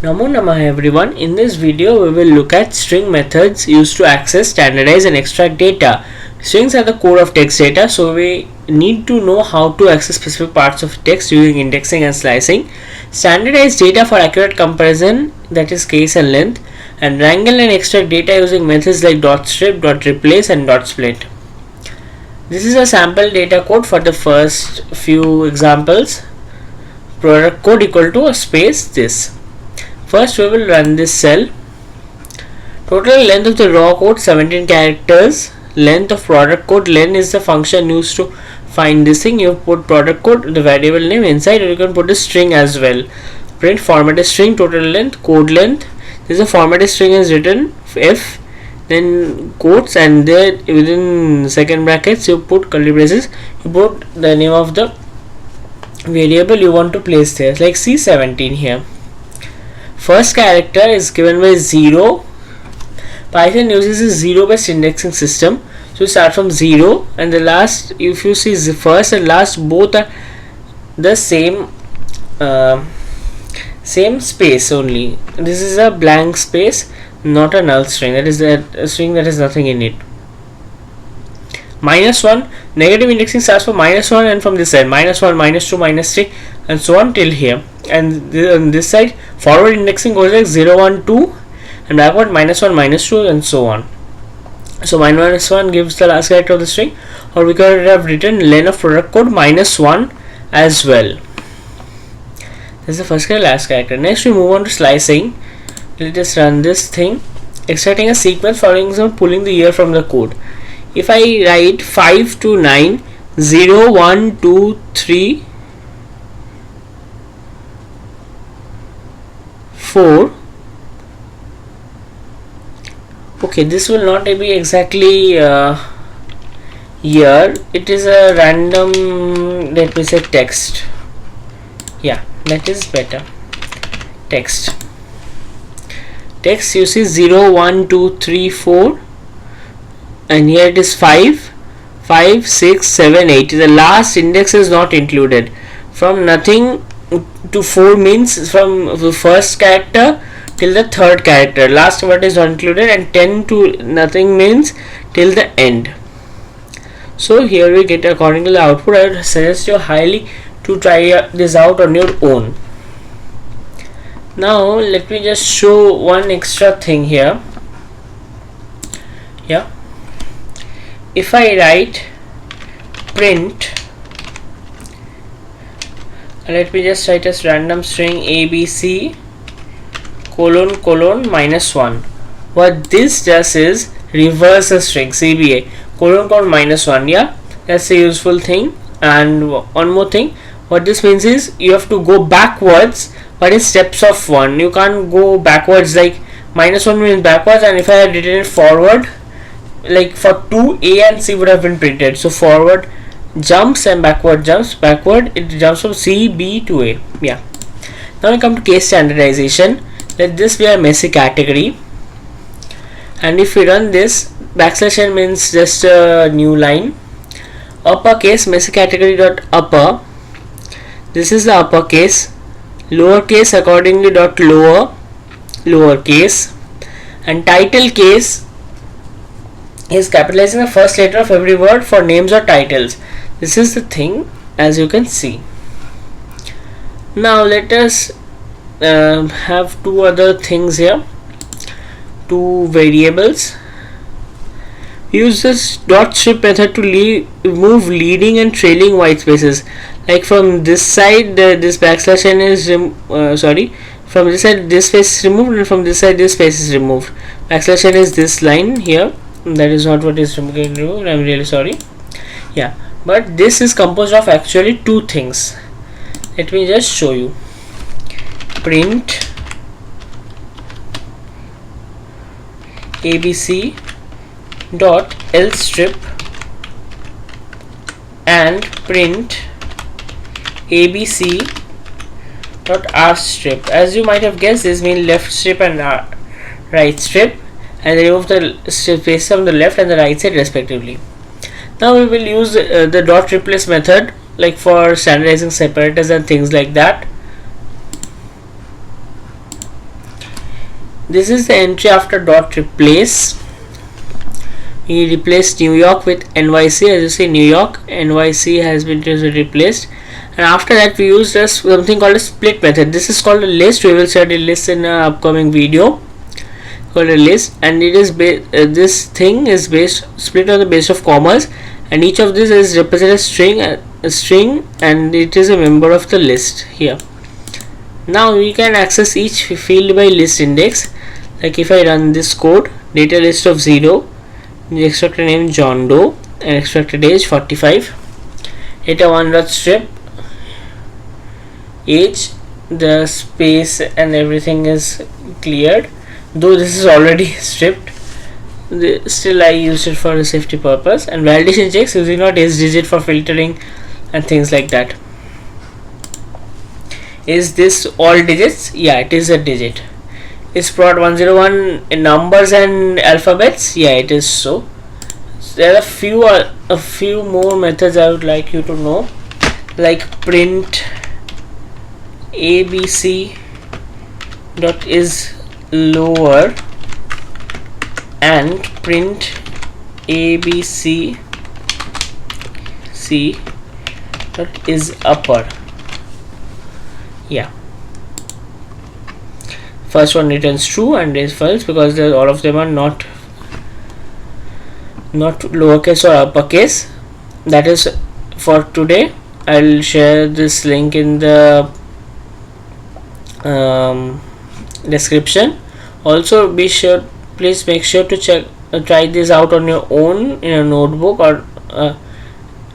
Namo Namaha everyone. In this video we will look at string methods used to access, standardize and extract data. Strings are the core of text data, so we need to know how to access specific parts of text using indexing and slicing. Standardize data for accurate comparison, that is case and length, and wrangle and extract data using methods like .strip, .replace and .split. This is a sample data code for the first few examples. Product code equal to a space this. First we will run this cell. Total length of the raw code 17 characters. Length of product code, len is the function used to find this thing. You put product code, the variable name inside, or you can put a string as well. Print formatted string, total length, code length. This is a formatted string is written f, then quotes, and there within second brackets you put curly braces. You put the name of the variable you want to place there, like C17 here. First character is given by 0. Python uses a 0 based indexing system. So you start from 0 and the last, if you see the first and last both are the same space only. This is a blank space, not a null string. That is a string that has nothing in it. -1, negative indexing starts from -1 and from this side -1, -2, -3 and so on till here. And on this side forward indexing goes like 0, 1, 2 and backward -1, -2 and so on. So -1 gives the last character of the string, or we could have written len of product code -1 as well. This is the first character, last character. Next we move on to slicing. Let us run this thing. Extracting a sequence following some pulling the year from the code. If I write 5 to 9, 0, 1, 2, 3, 4. Okay, this will not be exactly year. It is a random, let me say text. Yeah, that is better. Text. Text, you see 0, 1, 2, 3, 4. And here it is 5, 5, 6, 7, 8. The last index is not included. From nothing to 4 means from the first character till the third character. Last word is not included, and 10 to nothing means till the end. So here we get according to the output. I would suggest you highly to try this out on your own. Now let me just show one extra thing here. Yeah. If I write print, let me just write as random string abc colon -1. What this does is reverse a string cba colon -1. Yeah, that's a useful thing. And one more thing, what this means is you have to go backwards but in steps of 1. You can't go backwards, like -1 means backwards, and if I had written it forward, like for 2, A and C would have been printed. So forward jumps and backward jumps. Backward it jumps from C, B to A. Yeah. Now we come to case standardization. Let this be a messy category. And if we run this, \n means just a new line. Uppercase messy category dot upper. This is the uppercase. Lowercase accordingly dot lowercase. And title case is capitalizing the first letter of every word for names or titles. This is the thing, as you can see. Now let us have two other things here. Two variables. Use this .strip method to remove leading and trailing white spaces. Like from this side, this \n is from this side this space is removed, and from this side this space is removed. \n is this line here. That is not what is removed. I'm really sorry. Yeah, but this is composed of actually two things. Let me just show you. Print abc dot lstrip and print abc dot rstrip. As you might have guessed, this means left strip and right strip, and remove the space from the left and the right side respectively. Now we will use the .replace method, like for standardizing separators and things like that. This is the entry after dot replace. We replaced New York with NYC. As you see, New York, NYC has been replaced. And after that we used something called a split method. This is called a list. We will study lists in an upcoming video called a list, and it is this thing is based split on the base of commas, and each of these is represented a string, and it is a member of the list here. Now we can access each field by list index. Like if I run this code, data list of 0, the extractor name John Doe, and extracted age 45, data 1.strip, age, the space and everything is cleared, though this is already stripped. Still I used it for a safety purpose. And validation checks using not age digit for filtering and things like that. Is this all digits? Yeah, it is a digit. Is prod 101 in numbers and alphabets? Yeah, it is so. There are a few more methods I would like you to know, like print abc dot is lower and print abc dot is upper. Yeah, first one returns true and is false because all of them are not lowercase or uppercase. That is for today. I'll share this link in the description. Also please make sure to try this out on your own in a notebook or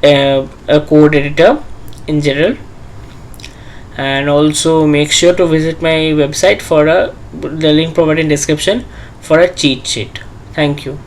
a code editor in general. And also make sure to visit my website for the link provided in description for a cheat sheet. Thank you.